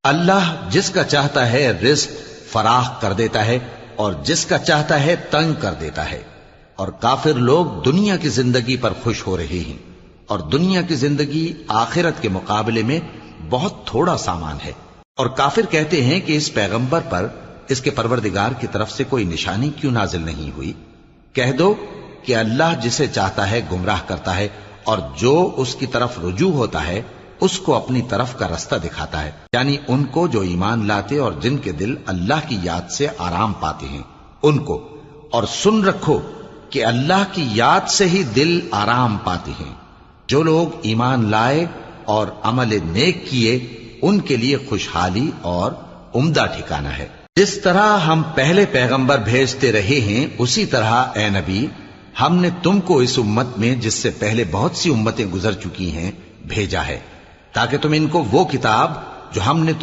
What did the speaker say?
اللہ جس کا چاہتا ہے رزق فراخ کر دیتا ہے اور جس کا چاہتا ہے تنگ کر دیتا ہے، اور کافر لوگ دنیا کی زندگی پر خوش ہو رہے ہیں، اور دنیا کی زندگی آخرت کے مقابلے میں بہت تھوڑا سامان ہے۔ اور کافر کہتے ہیں کہ اس پیغمبر پر اس کے پروردگار کی طرف سے کوئی نشانی کیوں نازل نہیں ہوئی؟ کہہ دو کہ اللہ جسے چاہتا ہے گمراہ کرتا ہے، اور جو اس کی طرف رجوع ہوتا ہے اس کو اپنی طرف کا رستہ دکھاتا ہے، یعنی ان کو جو ایمان لاتے اور جن کے دل اللہ کی یاد سے آرام پاتے ہیں ان کو۔ اور سن رکھو کہ اللہ کی یاد سے ہی دل آرام پاتے ہیں۔ جو لوگ ایمان لائے اور عمل نیک کیے ان کے لیے خوشحالی اور عمدہ ٹھکانہ ہے۔ جس طرح ہم پہلے پیغمبر بھیجتے رہے ہیں اسی طرح اے نبی ہم نے تم کو اس امت میں جس سے پہلے بہت سی امتیں گزر چکی ہیں بھیجا ہے، تاکہ تم ان کو وہ کتاب جو ہم نے